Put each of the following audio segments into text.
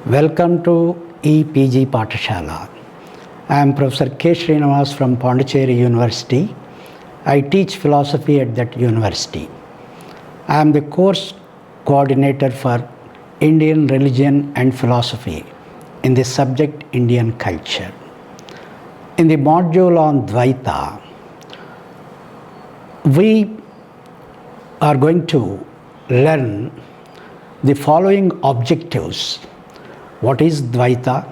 Welcome to EPG Pathashala. I am Professor K. Srinivas from Pondicherry University. I teach philosophy at that university. I am the course coordinator for Indian religion and philosophy in the subject Indian culture. In the module on Dvaita, we are going to learn the following objectives. What is Dvaita?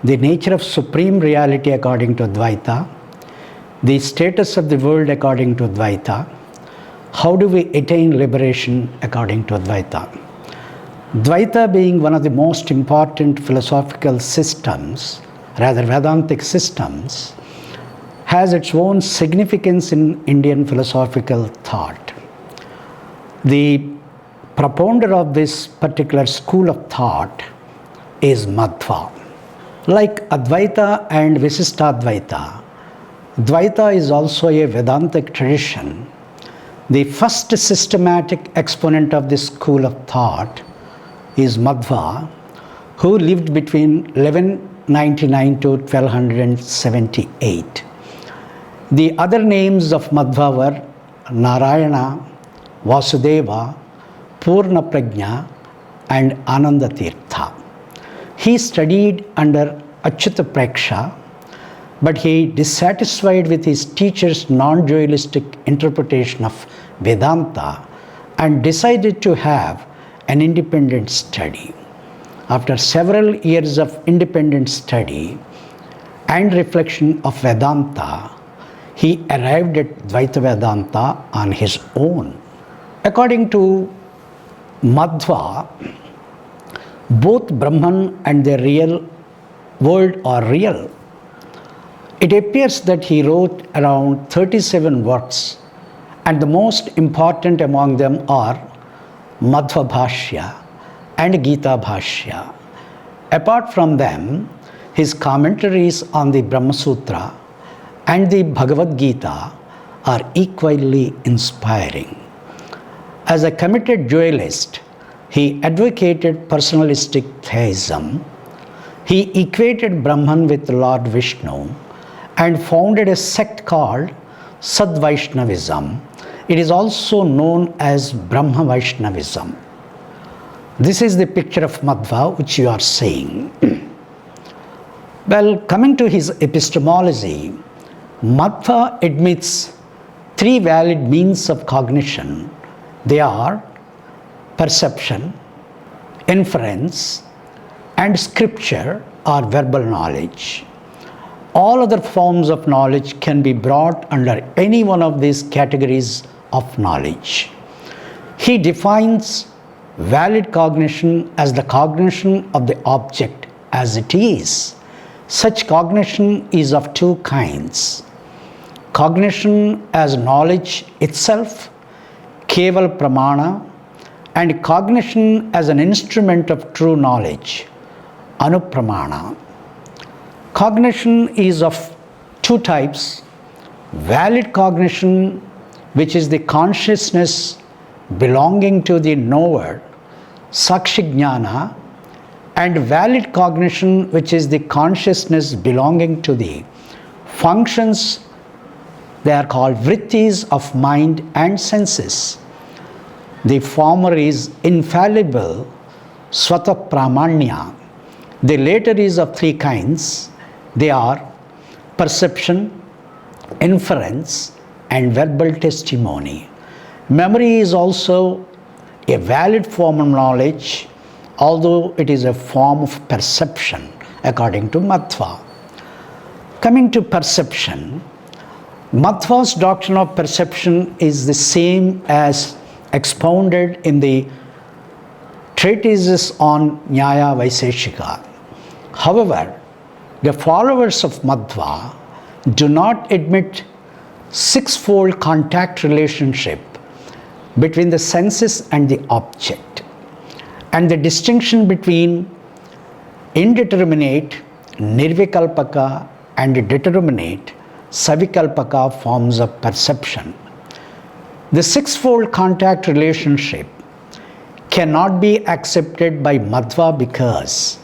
The nature of supreme reality according to Dvaita. The status of the world according to Dvaita. How do we attain liberation according to Dvaita? Dvaita being one of the most important philosophical systems, rather Vedantic systems, has its own significance in Indian philosophical thought. The propounder of this particular school of thought is Madhva. Like Advaita and Visishtadvaita, Dvaita is also a Vedantic tradition. The first systematic exponent of this school of thought is Madhva, who lived between 1199 to 1278. The other names of Madhva were Narayana, Vasudeva, Purna Prajna, and Anandatirtha. He studied under Achyuta Preksha, but he dissatisfied with his teacher's non-dualistic interpretation of Vedanta and decided to have an independent study. After several years of independent study and reflection of Vedanta, he arrived at Dvaita Vedanta on his own. According to Madhva, both Brahman and the real world are real. It appears that he wrote around 37 works, and the most important among them are Madhva Bhashya and Gita Bhashya. Apart from them, his commentaries on the Brahma Sutra and the Bhagavad Gita are equally inspiring. As a committed dualist, he advocated personalistic theism. He equated Brahman with Lord Vishnu and founded a sect called Sadvaishnavism. It is also known as Brahma Vaishnavism. This is the picture of Madhva which you are seeing. Well, coming to his epistemology, Madhva admits three valid means of cognition. They are perception, inference, and scripture or verbal knowledge. All other forms of knowledge can be brought under any one of these categories of knowledge. He defines valid cognition as the cognition of the object as it is. Such cognition is of two kinds: cognition as knowledge itself, keval pramana, and cognition as an instrument of true knowledge, anupramana. Cognition is of two types: valid cognition, which is the consciousness belonging to the knower, sakshijnana, and valid cognition, which is the consciousness belonging to the functions. They are called vrittis of mind and senses. The former is infallible, swata pramanya. The later is of three kinds. They are perception, inference, and verbal testimony. Memory is also a valid form of knowledge, although it is a form of perception, according to Madhva. Coming to perception, Madhva's doctrine of perception is the same as expounded in the treatises on Nyaya Vaiseshika. However, the followers of Madhva do not admit sixfold contact relationship between the senses and the object, and the distinction between indeterminate, nirvikalpaka, and determinate, savikalpaka forms of perception. The sixfold contact relationship cannot be accepted by Madhva because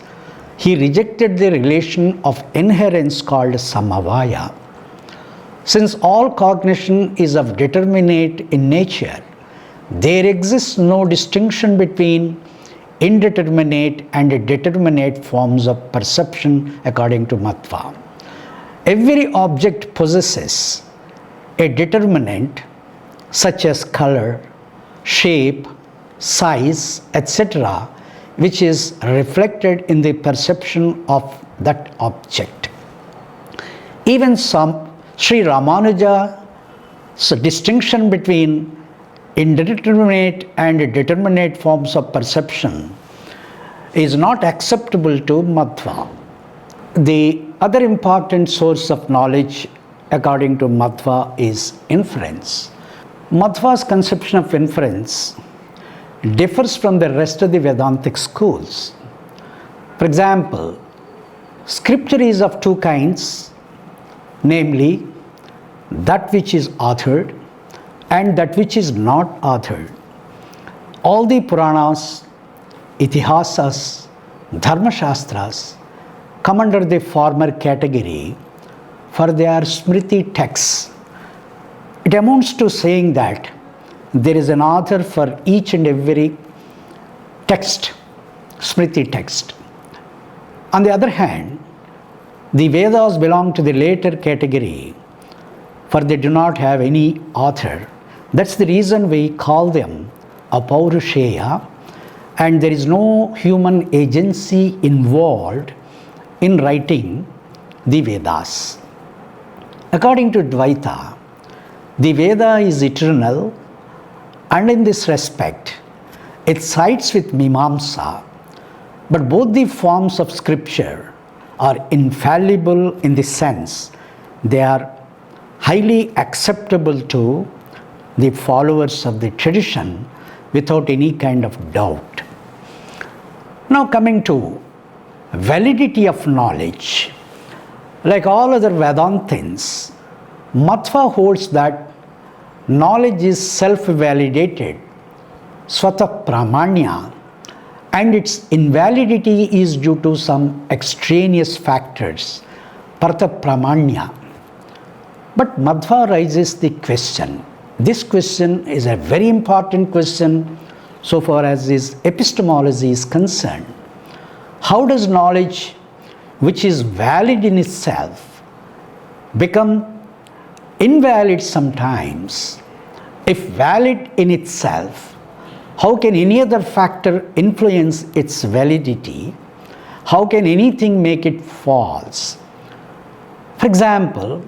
he rejected the relation of inherence called samavaya. Since all cognition is of determinate in nature, there exists no distinction between indeterminate and determinate forms of perception according to Madhva. Every object possesses a determinant such as color, shape, size, etc., which is reflected in the perception of that object. Even Sri Ramanuja's distinction between indeterminate and determinate forms of perception is not acceptable to Madhva. The other important source of knowledge according to Madhva is inference. Madhva's conception of inference differs from the rest of the Vedantic schools. For example, scripture is of two kinds, namely that which is authored and that which is not authored. All the Puranas, Itihasas, Dharmashastras come under the former category, for they are Smriti texts. It amounts to saying that there is an author for each and every text, Smriti text. On the other hand, the Vedas belong to the later category, for they do not have any author. That's the reason we call them Apaurusheya, and there is no human agency involved in writing the Vedas. According to Dvaita, the Veda is eternal, and in this respect, it sides with Mimamsa, but both the forms of scripture are infallible in the sense they are highly acceptable to the followers of the tradition without any kind of doubt. Now coming to validity of knowledge. Like all other Vedantins, Madhva holds that knowledge is self-validated, swata pramanya, and its invalidity is due to some extraneous factors, partha pramanya. But Madhva raises the question. This question is a very important question so far as his epistemology is concerned. How does knowledge, which is valid in itself, become invalid sometimes? If valid in itself, how can any other factor influence its validity? How can anything make it false? For example,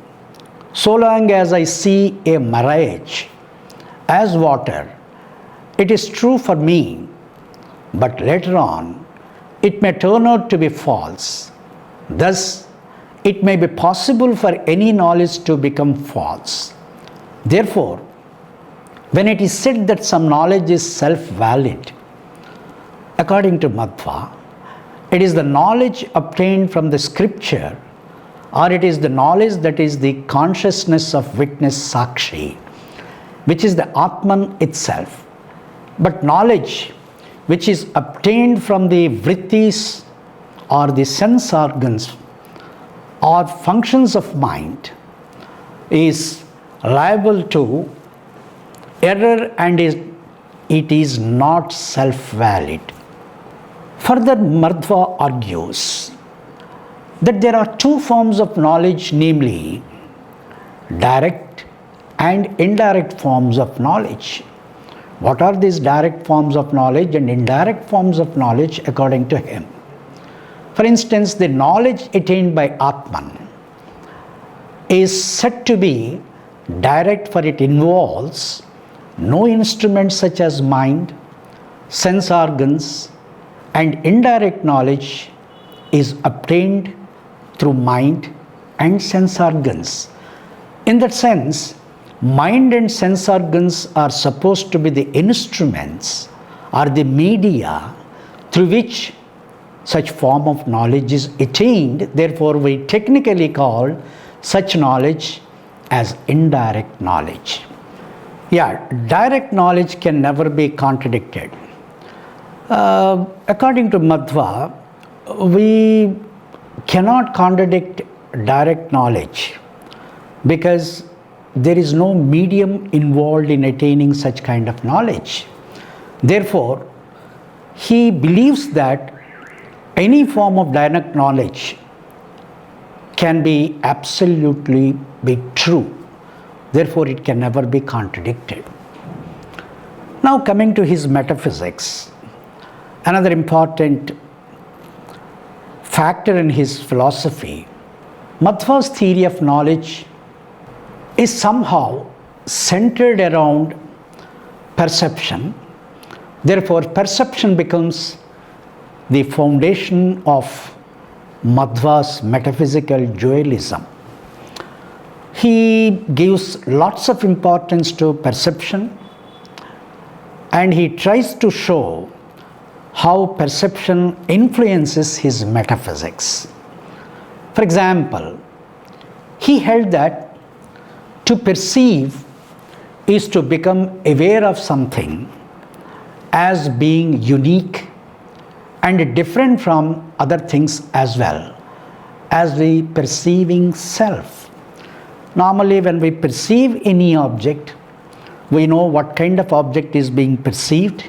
so long as I see a mirage as water, it is true for me, but later on, it may turn out to be false. Thus, it may be possible for any knowledge to become false. Therefore, when it is said that some knowledge is self-valid, according to Madhva, it is the knowledge obtained from the scripture, or it is the knowledge that is the consciousness of witness Sakshi, which is the Atman itself. But knowledge which is obtained from the vrittis or the sense organs or functions of mind is liable to error and it is not self-valid. Further, Madhva argues that there are two forms of knowledge, namely direct and indirect forms of knowledge. What are these direct forms of knowledge and indirect forms of knowledge according to him? For instance, the knowledge attained by Atman is said to be direct, for it involves no instruments such as mind, sense organs, and indirect knowledge is obtained through mind and sense organs. In that sense, mind and sense organs are supposed to be the instruments or the media through which such form of knowledge is attained. Therefore, we technically call such knowledge as indirect knowledge. Direct knowledge can never be contradicted. According to Madhva, we cannot contradict direct knowledge because there is no medium involved in attaining such kind of knowledge. Therefore, he believes that any form of direct knowledge can be absolutely be true. Therefore, it can never be contradicted. Now coming to his metaphysics, another important factor in his philosophy, Madhva's theory of knowledge is somehow centered around perception. Therefore, perception becomes the foundation of Madhva's metaphysical dualism. He gives lots of importance to perception, and he tries to show how perception influences his metaphysics. For example, he held that to perceive is to become aware of something as being unique and different from other things as well as the perceiving self. Normally, when we perceive any object, we know what kind of object is being perceived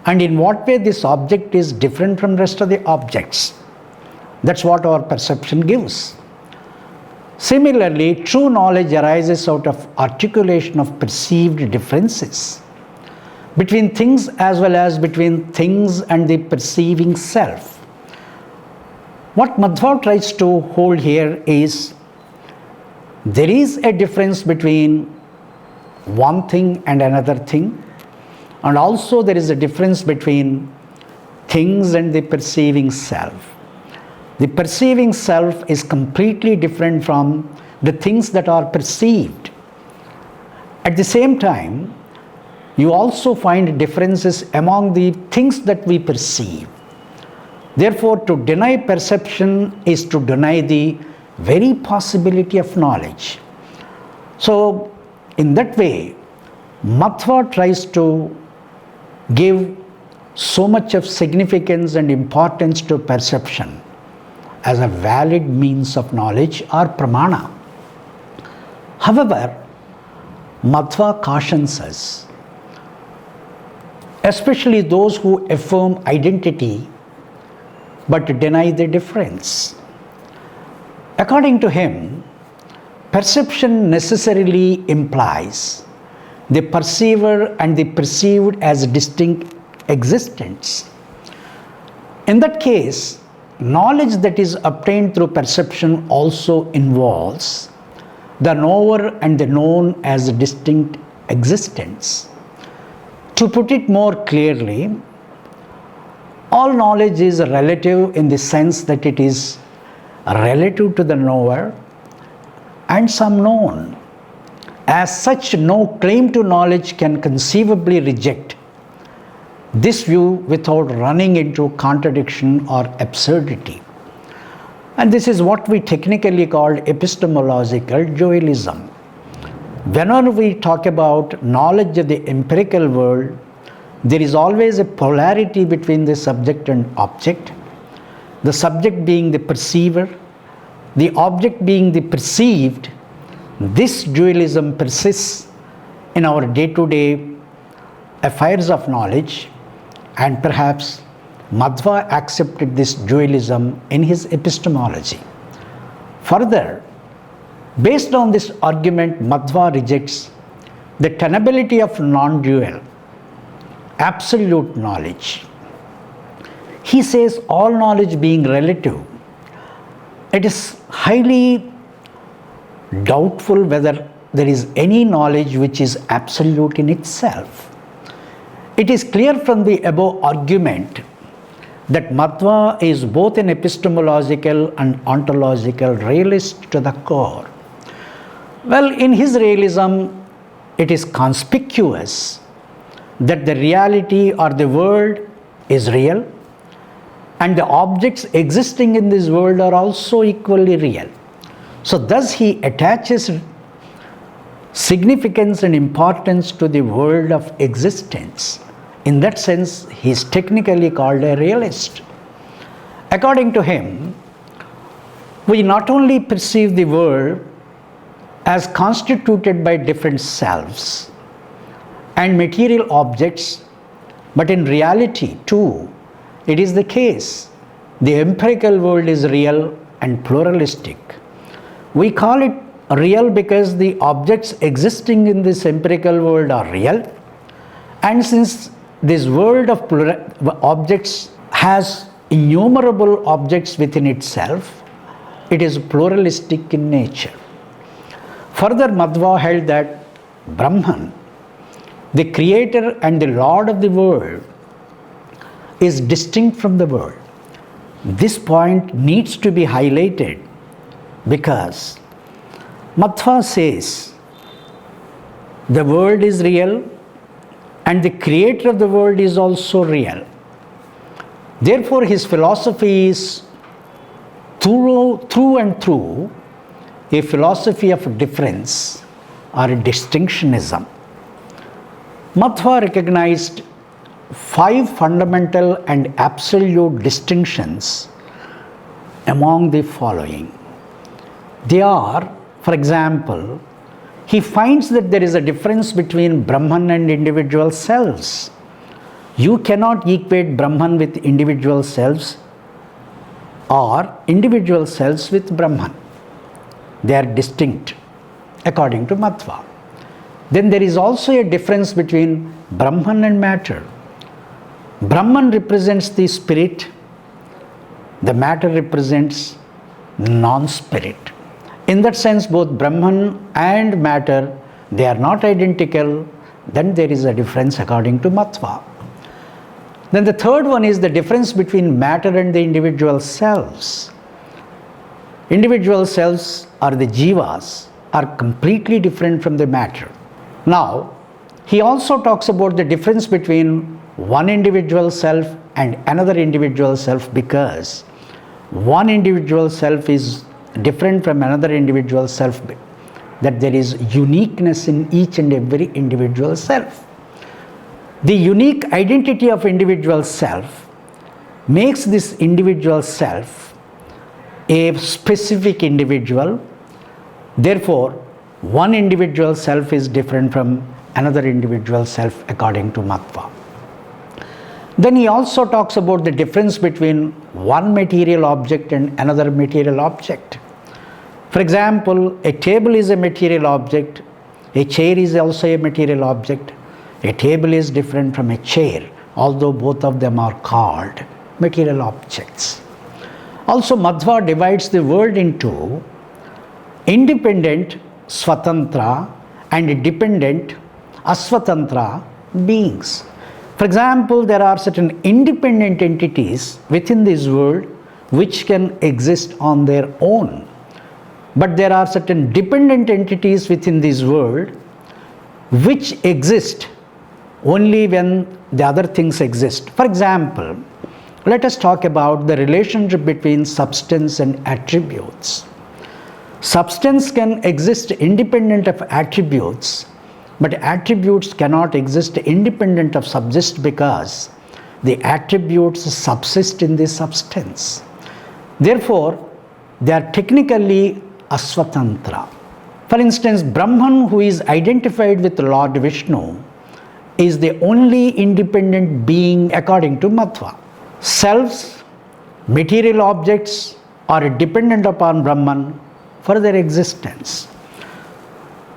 and in what way this object is different from the rest of the objects. That's what our perception gives. Similarly, true knowledge arises out of articulation of perceived differences between things as well as between things and the perceiving self. What Madhva tries to hold here is there is a difference between one thing and another thing, and also there is a difference between things and the perceiving self. The perceiving self is completely different from the things that are perceived. At the same time, you also find differences among the things that we perceive. Therefore, to deny perception is to deny the very possibility of knowledge. So, in that way, Madhva tries to give so much of significance and importance to perception as a valid means of knowledge or pramana. However, Madhva cautions us, especially those who affirm identity but deny the difference. According to him, perception necessarily implies the perceiver and the perceived as distinct existence. In that case, knowledge that is obtained through perception also involves the knower and the known as distinct existence. To put it more clearly, all knowledge is relative in the sense that it is relative to the knower and some known. As such, no claim to knowledge can conceivably reject this view without running into contradiction or absurdity. And this is what we technically call epistemological dualism. Whenever we talk about knowledge of the empirical world, there is always a polarity between the subject and object, the subject being the perceiver, the object being the perceived. This dualism persists in our day-to-day affairs of knowledge, and perhaps Madhva accepted this dualism in his epistemology. Further, based on this argument, Madhva rejects the tenability of non-dual, absolute knowledge. He says all knowledge being relative, it is highly doubtful whether there is any knowledge which is absolute in itself. It is clear from the above argument that Madhva is both an epistemological and ontological realist to the core. Well, in his realism, it is conspicuous that the reality or the world is real, and the objects existing in this world are also equally real. So thus he attaches significance and importance to the world of existence. In that sense, he is technically called a realist. According to him, we not only perceive the world as constituted by different selves and material objects, but in reality too, it is the case. The empirical world is real and pluralistic. We call it real because the objects existing in this empirical world are real, and since this world of objects has innumerable objects within itself, it is pluralistic in nature. Further, Madhva held that Brahman, the creator and the lord of the world, is distinct from the world. This point needs to be highlighted because Madhva says the world is real and the creator of the world is also real. Therefore, his philosophy is through and through a philosophy of difference or a distinctionism. Madhva recognized 5 fundamental and absolute distinctions among the following. They are, for example, he finds that there is a difference between Brahman and individual selves. You cannot equate Brahman with individual selves or individual selves with Brahman. They are distinct according to Madhva. Then there is also a difference between Brahman and matter. Brahman represents the spirit, the matter represents non-spirit. In that sense, both Brahman and matter, they are not identical. Then there is a difference according to Madhva. Then the third one is the difference between matter and the individual selves. Individual selves or the jivas are completely different from the matter. Now, he also talks about the difference between one individual self and another individual self, because one individual self is different from another individual self, that there is uniqueness in each and every individual self. The unique identity of individual self makes this individual self a specific individual. Therefore, one individual self is different from another individual self according to Madhva. Then he also talks about the difference between one material object and another material object. For example, a table is a material object, a chair is also a material object. A table is different from a chair, although both of them are called material objects. Also, Madhva divides the world into independent swatantra and dependent aswatantra beings. For example, there are certain independent entities within this world which can exist on their own. But there are certain dependent entities within this world which exist only when the other things exist. For example, let us talk about the relationship between substance and attributes. Substance can exist independent of attributes, but attributes cannot exist independent of subsist because the attributes subsist in the substance. Therefore, they are technically aswatantra. For instance, Brahman, who is identified with Lord Vishnu, is the only independent being according to Madhva. Selves, material objects are dependent upon Brahman for their existence.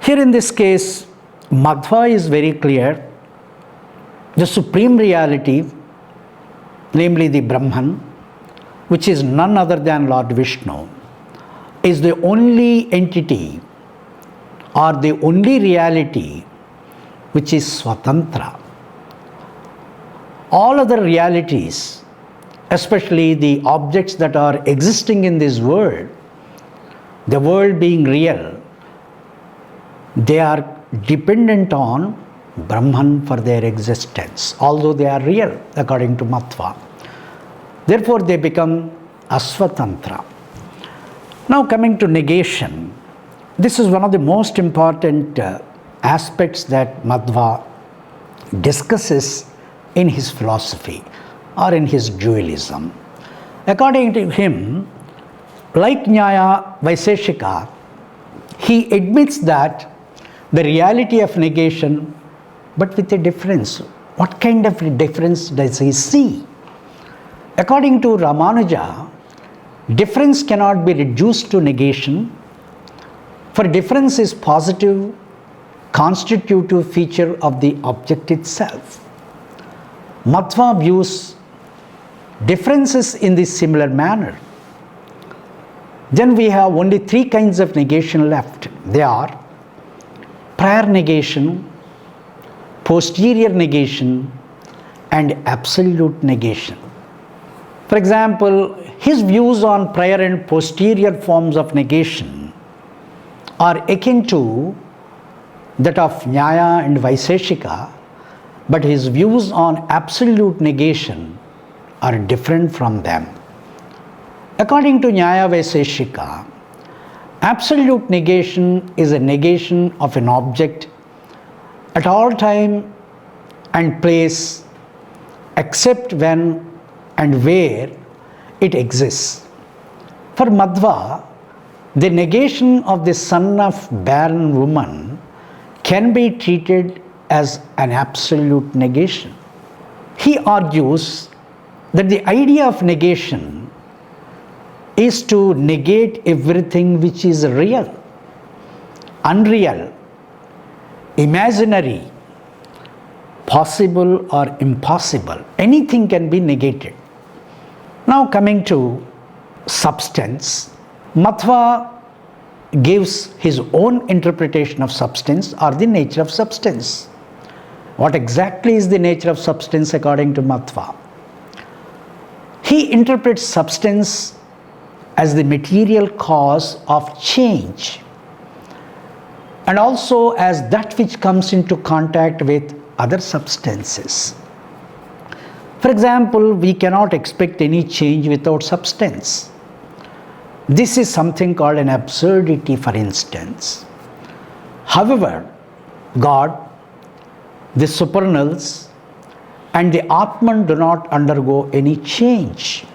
Here in this case, Madhva is very clear. The supreme reality, namely the Brahman, which is none other than Lord Vishnu, is the only entity or the only reality which is swatantra. All other realities, especially the objects that are existing in this world, the world being real, they are dependent on Brahman for their existence, although they are real according to Madhva. Therefore, they become aswatantra. Now, coming to negation, this is one of the most important aspects that Madhva discusses in his philosophy or in his dualism. According to him, like Nyaya Vaiseshika, he admits that the reality of negation, but with a difference. What kind of difference does he see? According to Ramanuja, difference cannot be reduced to negation, for difference is positive, constitutive feature of the object itself. Madhva views differences in this similar manner. Then we have only three kinds of negation left. They are prior negation, posterior negation, and absolute negation. For example, his views on prior and posterior forms of negation are akin to that of Nyaya and Vaiseshika, but his views on absolute negation are different from them. According to Nyaya Vaiseshika, absolute negation is a negation of an object at all time and place except when and where it exists. For Madhva, the negation of the son of barren woman can be treated as an absolute negation. He argues that the idea of negation is to negate everything which is real, unreal, imaginary, possible or impossible. Anything can be negated. Now coming to substance, Madhva gives his own interpretation of substance or the nature of substance. What exactly is the nature of substance according to Madhva? He interprets substance as the material cause of change and also as that which comes into contact with other substances. For example, we cannot expect any change without substance. This is something called an absurdity, for instance. However, God, the supernals, and the Atman do not undergo any change,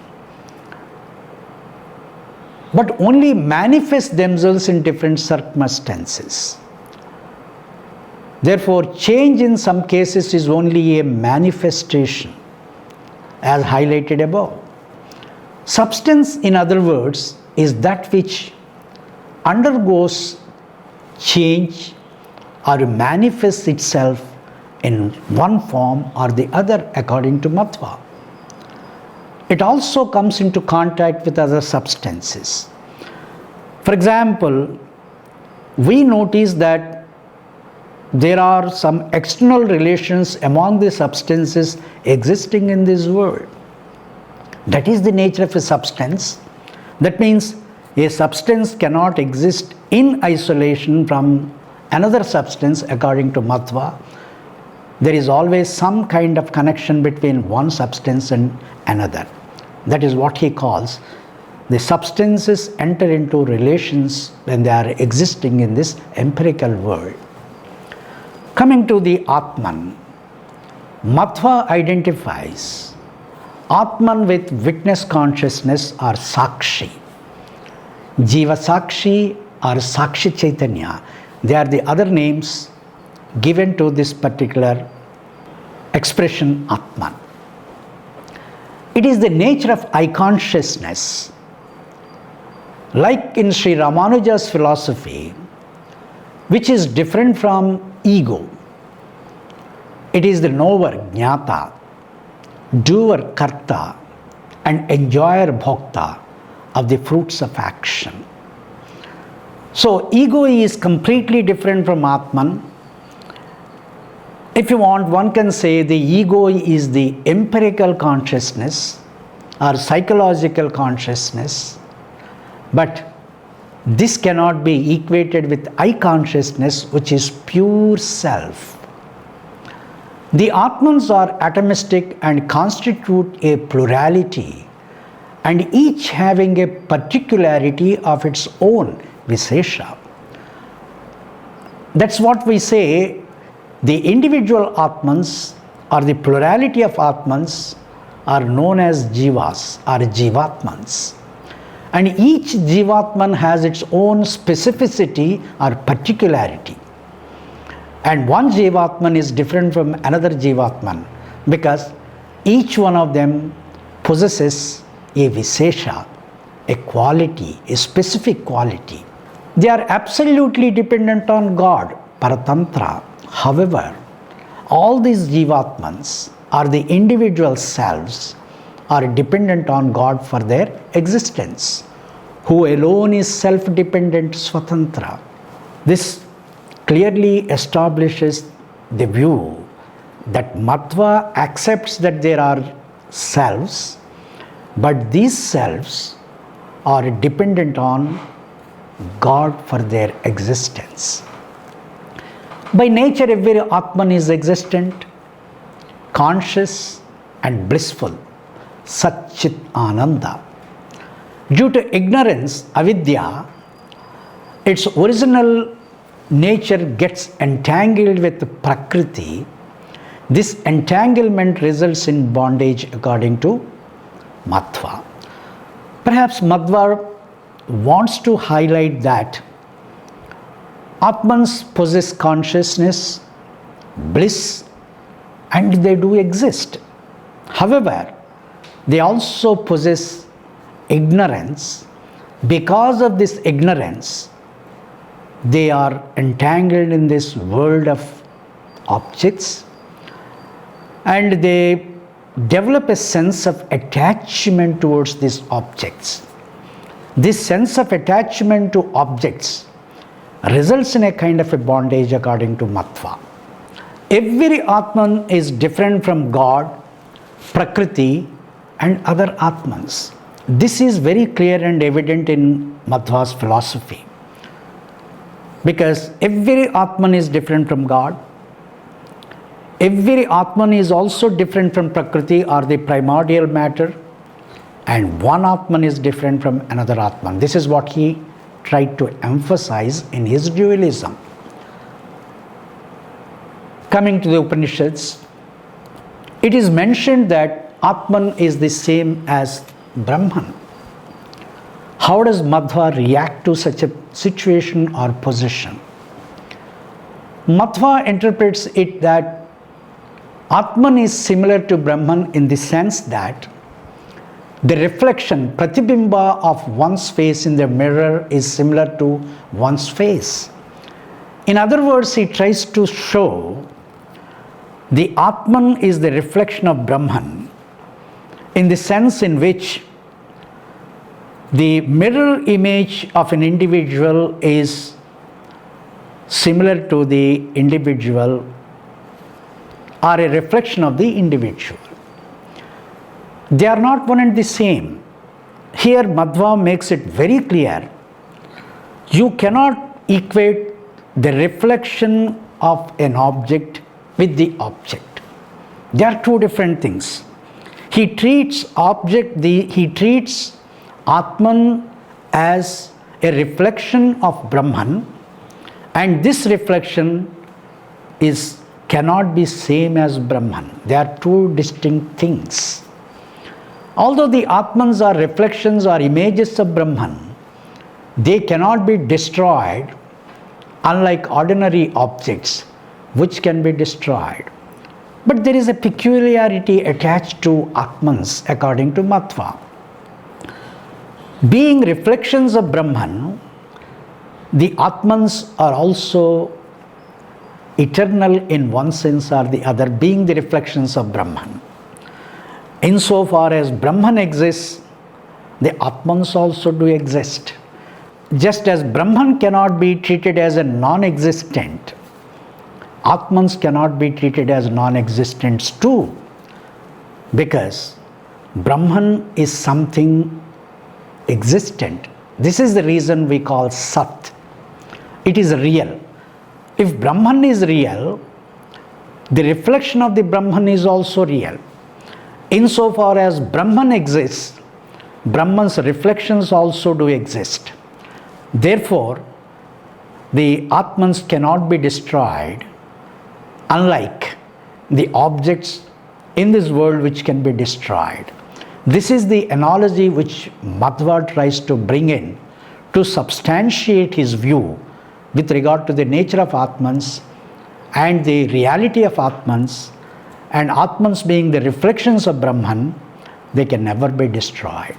but only manifest themselves in different circumstances. Therefore, change in some cases is only a manifestation, as highlighted above. Substance, in other words, is that which undergoes change or manifests itself in one form or the other according to Madhva. It also comes into contact with other substances. For example, we notice that there are some external relations among the substances existing in this world. That is the nature of a substance. That means a substance cannot exist in isolation from another substance according to Madhva. There is always some kind of connection between one substance and another. That is what he calls the substances enter into relations when they are existing in this empirical world. Coming to the Atman, Madhva identifies Atman with witness consciousness or Sakshi. Jiva Sakshi or Sakshi Chaitanya, they are the other names given to this particular expression Atman. It is the nature of I consciousness. Like in Sri Ramanuja's philosophy, which is different from ego. It is the knower, jnata, doer, karta, and enjoyer, bhokta of the fruits of action. So ego is completely different from Atman. If you want, one can say the ego is the empirical consciousness or psychological consciousness, but this cannot be equated with I consciousness, which is pure self. The Atmans are atomistic and constitute a plurality, and each having a particularity of its own, Vishesha. That's what we say, the individual Atmans or the plurality of Atmans are known as jivas or jivatmans. And each jivatman has its own specificity or particularity. And one jivatman is different from another jivatman because each one of them possesses a visesha, a quality, a specific quality. They are absolutely dependent on God, Paratantra. However, all these jivatmans or the individual selves are dependent on God for their existence, who alone is self-dependent Swatantra. This clearly establishes the view that Madhva accepts that there are selves, but these selves are dependent on God for their existence. By nature, every Atman is existent, conscious and blissful, Satchit Ananda. Due to ignorance, Avidya, its original nature gets entangled with Prakriti. This entanglement results in bondage according to Madhva. Perhaps Madhva wants to highlight that Atmans possess consciousness, bliss, and they do exist. However, they also possess ignorance. Because of this ignorance, they are entangled in this world of objects and they develop a sense of attachment towards these objects. This sense of attachment to objects results in a kind of a bondage according to Madhva. Every Atman is different from God, Prakriti and other Atmans. This is very clear and evident in Madhva's philosophy. Because every Atman is different from God. Every Atman is also different from Prakriti or the primordial matter. And one Atman is different from another Atman. This is what he tried to emphasize in his dualism. Coming to the Upanishads, it is mentioned that Atman is the same as Brahman. How does Madhva react to such a situation or position? Madhva interprets it that Atman is similar to Brahman in the sense that the reflection, pratibimba of one's face in the mirror is similar to one's face. In other words, he tries to show the Atman is the reflection of Brahman in the sense in which the mirror image of an individual is similar to the individual or a reflection of the individual. They are not one and the same. Here Madhva makes it very clear. You cannot equate the reflection of an object with the object. They are two different things. He treats Atman as a reflection of Brahman, and this reflection cannot be same as Brahman. They are two distinct things. Although the Atmans are reflections or images of Brahman, they cannot be destroyed, unlike ordinary objects which can be destroyed. But there is a peculiarity attached to Atmans according to Madhva. Being reflections of Brahman, the Atmans are also eternal in one sense or the other, being the reflections of Brahman. Insofar as Brahman exists, the Atmans also do exist. Just as Brahman cannot be treated as a non-existent, Atmans cannot be treated as non-existents too, because Brahman is something existent. This is the reason we call Sat. It is real. If Brahman is real, the reflection of the Brahman is also real. Insofar as Brahman exists, Brahman's reflections also do exist. Therefore, the Atmans cannot be destroyed, unlike the objects in this world which can be destroyed. This is the analogy which Madhva tries to bring in to substantiate his view with regard to the nature of Atmans and the reality of Atmans, and Atmans being the reflections of Brahman. They can never be destroyed.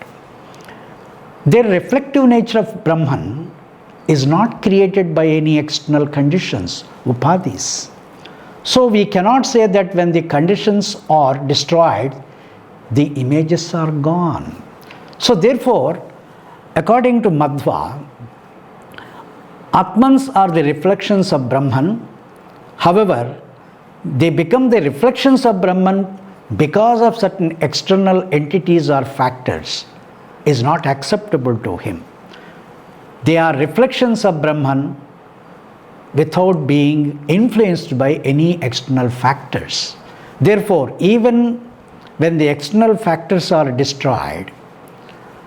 Their reflective nature of Brahman is not created by any external conditions, upadhis. So we cannot say that when the conditions are destroyed, the images are gone. So therefore, according to Madhva, Atmans are the reflections of Brahman. However, they become the reflections of Brahman because of certain external entities or factors is not acceptable to him. They are reflections of Brahman without being influenced by any external factors. Therefore, even when the external factors are destroyed,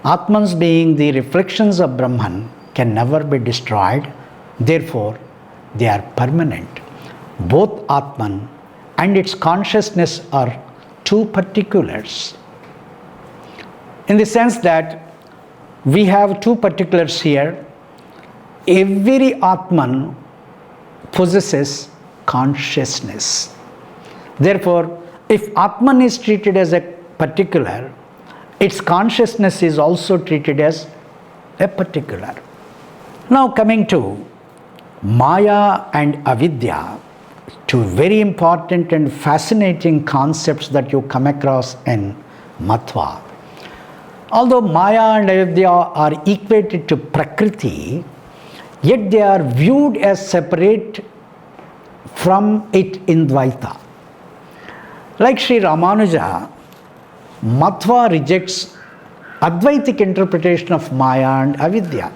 Atmans being the reflections of Brahman can never be destroyed. Therefore, they are permanent. Both Atman and its consciousness are two particulars. In the sense that we have two particulars here. Every Atman possesses consciousness. Therefore, if Atman is treated as a particular, its consciousness is also treated as a particular. Now coming to Maya and Avidya, two very important and fascinating concepts that you come across in Madhva. Although Maya and Avidya are equated to Prakriti, yet they are viewed as separate from it in Dvaita. Like Sri Ramanuja, Madhva rejects Advaitic interpretation of Maya and Avidya.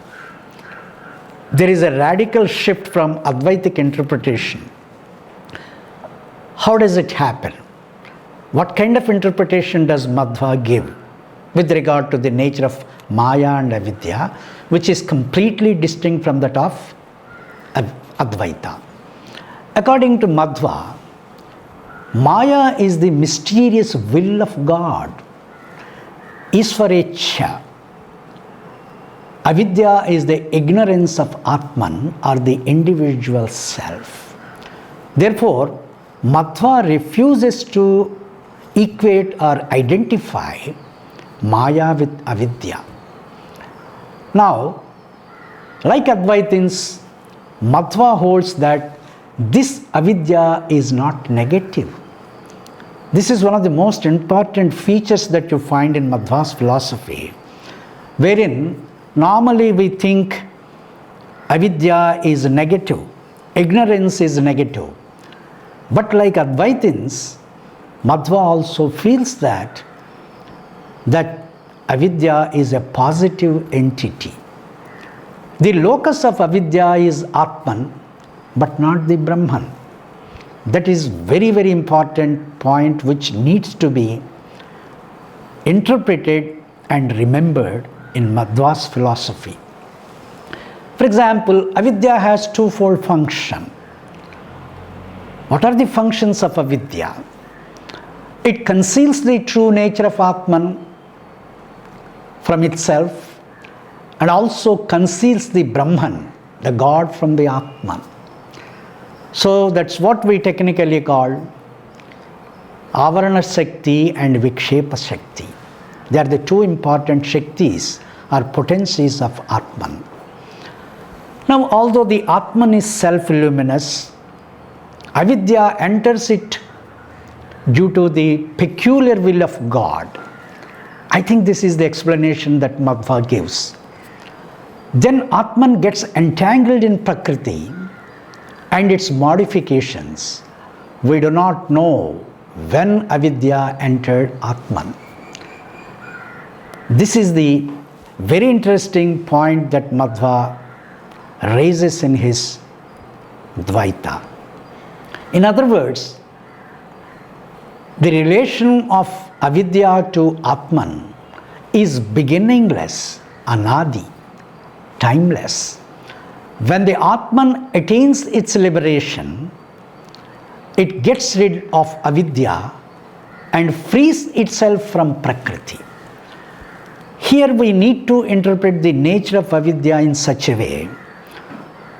There is a radical shift from Advaitic interpretation. How does it happen? What kind of interpretation does Madhva give with regard to the nature of Maya and Avidya, which is completely distinct from that of Advaita? According to Madhva, Maya is the mysterious will of God, Isvarecha. Avidya is the ignorance of Atman or the individual self. Therefore, Madhva refuses to equate or identify Maya with Avidya. Now, like Advaitins, Madhva holds that this Avidya is not negative. This is one of the most important features that you find in Madhva's philosophy, wherein normally we think Avidya is negative, ignorance is negative. But like Advaitins, Madhva also feels that Avidya is a positive entity. The locus of Avidya is Atman, but not the Brahman. That is very, very important point which needs to be interpreted and remembered in Madhva's philosophy. For example, Avidya has twofold function. What are the functions of Avidya? It conceals the true nature of Atman from itself and also conceals the Brahman, the God, from the Atman. So that's what we technically call Avarana Shakti and Vikshepa Shakti. They are the two important Shaktis or potencies of Atman. Now, although the Atman is self-luminous, Avidya enters it due to the peculiar will of God. I think this is the explanation that Madhva gives. Then Atman gets entangled in Prakriti and its modifications. We do not know when Avidya entered Atman. This is the very interesting point that Madhva raises in his Dvaita. In other words, the relation of Avidya to Atman is beginningless, anadi, timeless. When the Atman attains its liberation, it gets rid of Avidya and frees itself from Prakriti. Here we need to interpret the nature of Avidya in such a way.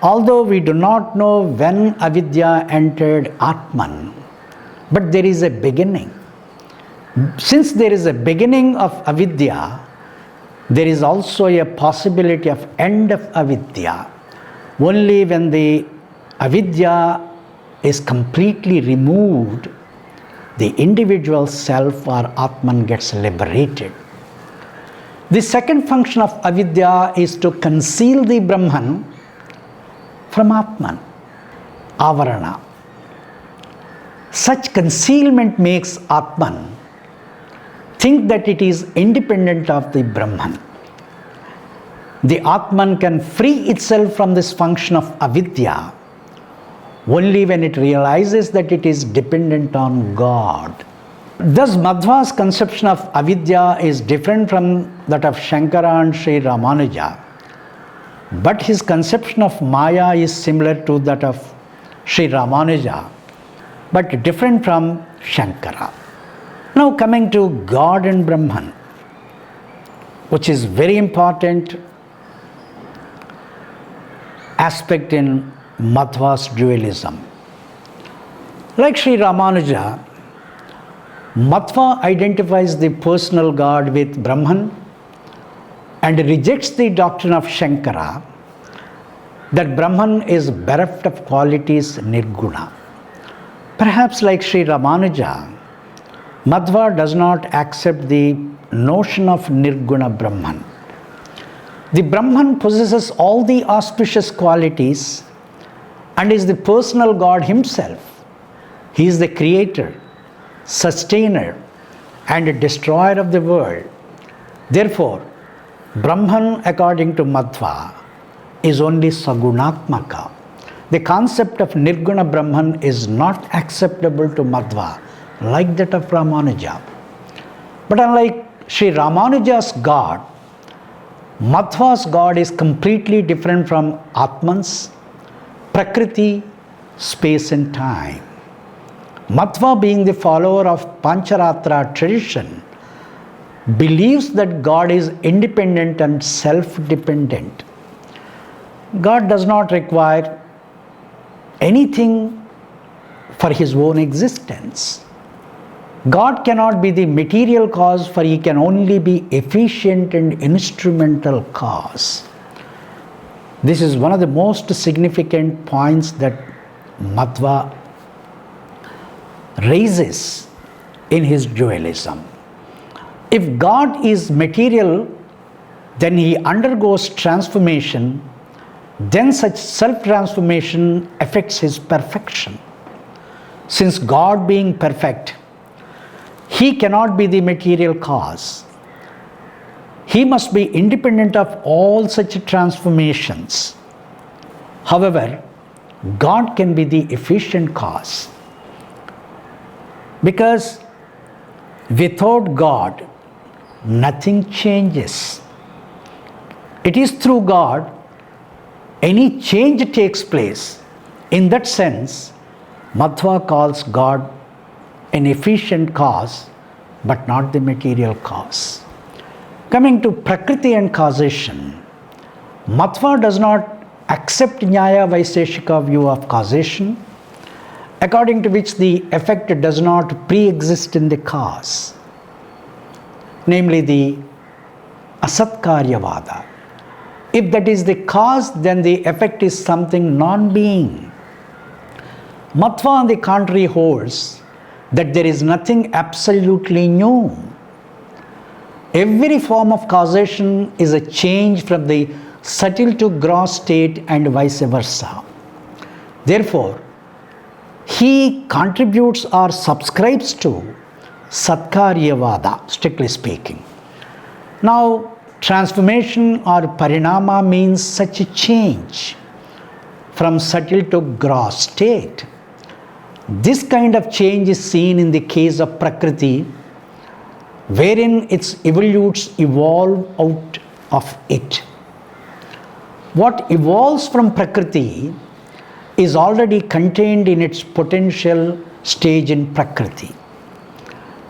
Although we do not know when Avidya entered Atman, but there is a beginning. Since there is a beginning of Avidya, there is also a possibility of end of Avidya. Only when the Avidya is completely removed, the individual self or Atman gets liberated. The second function of Avidya is to conceal the Brahman from Atman, Avarana. Such concealment makes Atman think that it is independent of the Brahman. The Atman can free itself from this function of Avidya only when it realizes that it is dependent on God. Thus, Madhva's conception of Avidya is different from that of Shankara and Sri Ramanuja, but his conception of Maya is similar to that of Sri Ramanuja, but different from Shankara. Now coming to God and Brahman, which is very important aspect in Madhva's dualism. Like Sri Ramanuja, Madhva identifies the personal God with Brahman and rejects the doctrine of Shankara that Brahman is bereft of qualities nirguna. Perhaps like Sri Ramanuja, Madhva does not accept the notion of nirguna Brahman. The Brahman possesses all the auspicious qualities and is the personal God himself. He is the creator, sustainer, and destroyer of the world. Therefore, Brahman, according to Madhva, is only sagunatmaka. The concept of nirguna Brahman is not acceptable to Madhva, like that of Ramanuja. But unlike Sri Ramanuja's God, Madhva's God is completely different from Atman's, Prakriti, space and time. Madhva, being the follower of Pancharatra tradition, believes that God is independent and self-dependent. God does not require anything for his own existence. God cannot be the material cause, for he can only be efficient and instrumental cause. This is one of the most significant points that Madhva raises in his dualism. If God is material, then he undergoes transformation, then such self-transformation affects his perfection. Since God being perfect, he cannot be the material cause. He must be independent of all such transformations. However, God can be the efficient cause. Because without God, nothing changes. It is through God any change takes place. In that sense, Madhva calls God an efficient cause, but not the material cause. Coming to Prakriti and causation, Madhva does not accept Nyaya Vaiseshika view of causation, according to which the effect does not pre-exist in the cause, namely the Asatkaryavada. If that is the cause, then the effect is something non-being. Madhva, on the contrary, holds that there is nothing absolutely new. Every form of causation is a change from the subtle to gross state and vice versa. Therefore, he contributes or subscribes to Satkaryavada, strictly speaking. Now, transformation or parinama means such a change from subtle to gross state. This kind of change is seen in the case of Prakriti, wherein its evolutes evolve out of it. What evolves from Prakriti is already contained in its potential stage in Prakriti.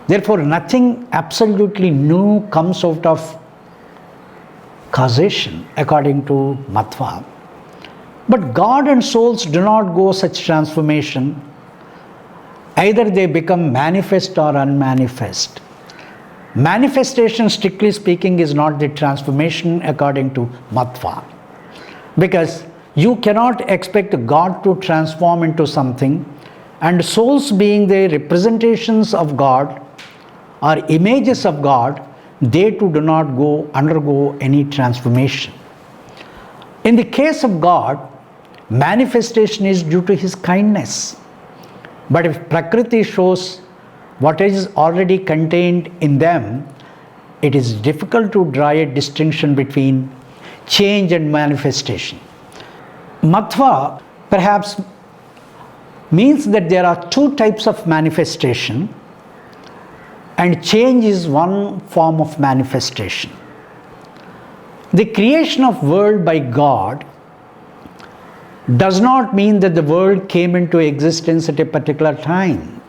Therefore, nothing absolutely new comes out of causation, according to Madhva. But God and souls do not go such transformation. Either they become manifest or unmanifest. Manifestation, strictly speaking, is not the transformation according to Madhva. Because you cannot expect God to transform into something, and souls being the representations of God or images of God, they too do not undergo any transformation. In the case of God, manifestation is due to His kindness. But if Prakriti shows what is already contained in them, it is difficult to draw a distinction between change and manifestation. Madhva perhaps means that there are two types of manifestation, and change is one form of manifestation. The creation of world by God does not mean that the world came into existence at a particular time.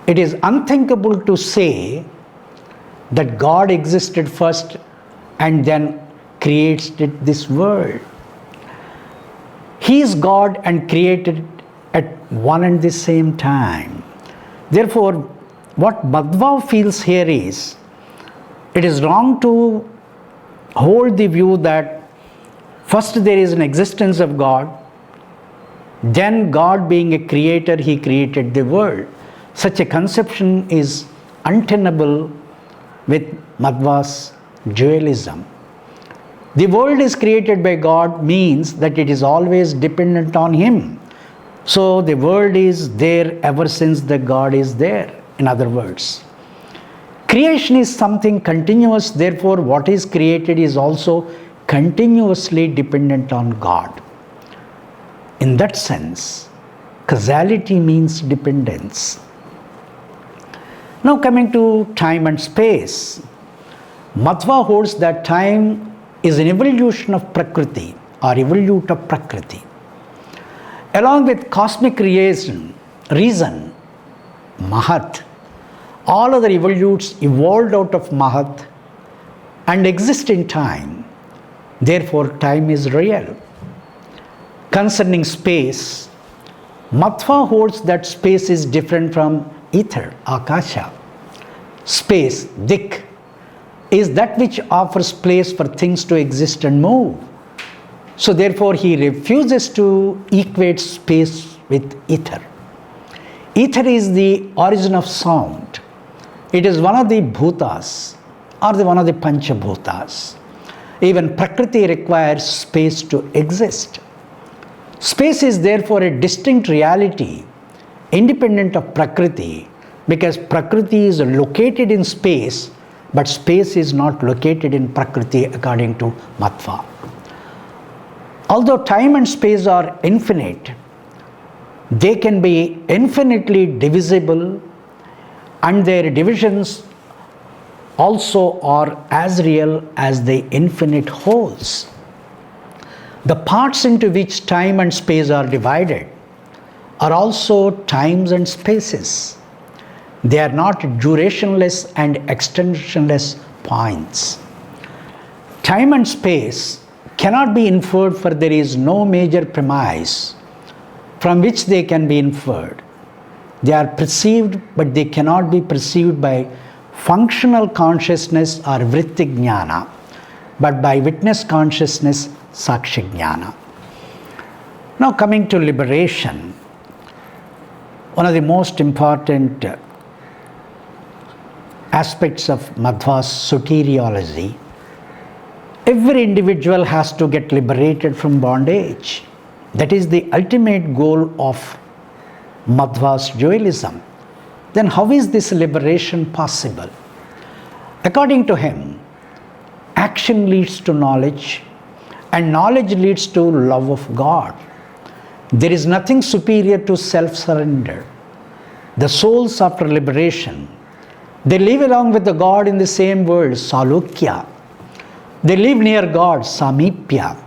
It is unthinkable to say that God existed first and then created this world. He is God and created at one and the same time. Therefore, what Madhva feels here is, it is wrong to hold the view that first there is an existence of God, then God being a creator, He created the world. Such a conception is untenable with Madhva's dualism. The world is created by God means that it is always dependent on Him. So the world is there ever since the God is there, in other words. Creation is something continuous, therefore what is created is also continuously dependent on God. In that sense, causality means dependence. Now coming to time and space, Madhva holds that time is an evolution of Prakriti or evolute of Prakriti. Along with cosmic reason, Mahat, all other evolutes evolved out of Mahat and exist in time. Therefore, time is real. Concerning space, Madhva holds that space is different from ether, Akasha. Space, Dik, is that which offers place for things to exist and move. So therefore, he refuses to equate space with ether. Ether is the origin of sound. It is one of the bhutas or one of the panchabhutas. Even Prakriti requires space to exist. Space is therefore a distinct reality, independent of Prakriti, because Prakriti is located in space, but space is not located in Prakriti according to Madhva. Although time and space are infinite, they can be infinitely divisible, and their divisions also are as real as the infinite wholes. The parts into which time and space are divided are also times and spaces. They are not durationless and extensionless points. Time and space cannot be inferred, for there is no major premise from which they can be inferred. They are perceived, but they cannot be perceived by functional consciousness or vritti jnana, but by witness consciousness, sakshi jnana. Now coming to liberation, one of the most important aspects of Madhva's soteriology, every individual has to get liberated from bondage. That is the ultimate goal of Madhva's dualism. Then how is this liberation possible? According to him, action leads to knowledge, and knowledge leads to love of God. There is nothing superior to self-surrender. The souls after liberation, they live along with the God in the same world, Salukya. They live near God, Samipya.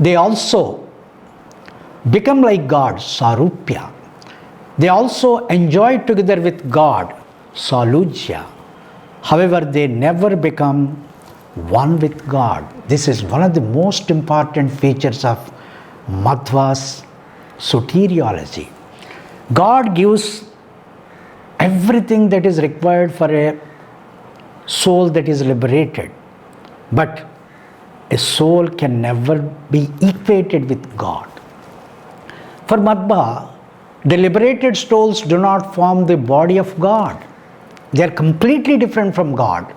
They also become like God, Sarupya. They also enjoy together with God, solujya. However, they never become one with God. This is one of the most important features of Madhva's soteriology. God gives everything that is required for a soul that is liberated. But a soul can never be equated with God. For Madhva, the liberated souls do not form the body of God. They are completely different from God.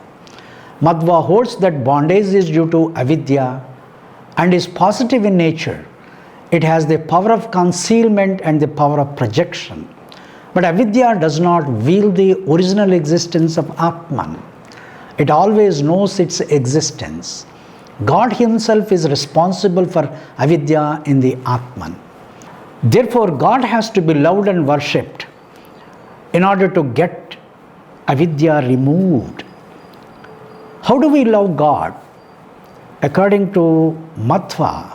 Madhva holds that bondage is due to avidya and is positive in nature. It has the power of concealment and the power of projection. But avidya does not wield the original existence of Atman. It always knows its existence. God Himself is responsible for avidya in the Atman. Therefore, God has to be loved and worshipped in order to get avidya removed. How do we love God? According to Madhva,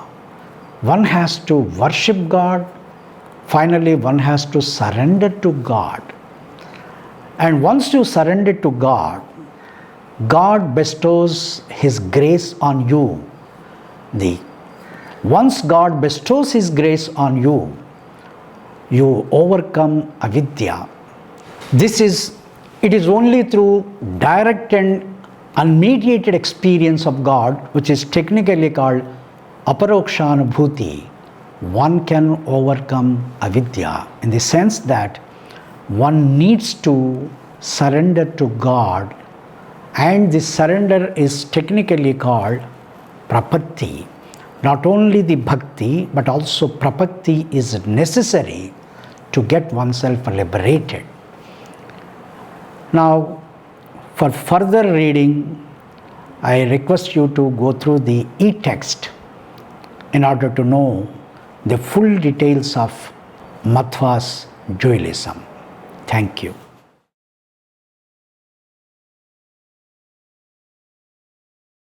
one has to worship God. Finally, one has to surrender to God. And once you surrender to God, God bestows His grace on you. Once God bestows His grace on you, you overcome avidya. It is only through direct and unmediated experience of God, which is technically called aparokshanubhuti, one can overcome avidya, in the sense that one needs to surrender to God, and this surrender is technically called prapatti. Not only the bhakti, but also prapatti is necessary to get oneself liberated. Now, for further reading, I request you to go through the e-text in order to know the full details of Madhva's dualism. Thank you.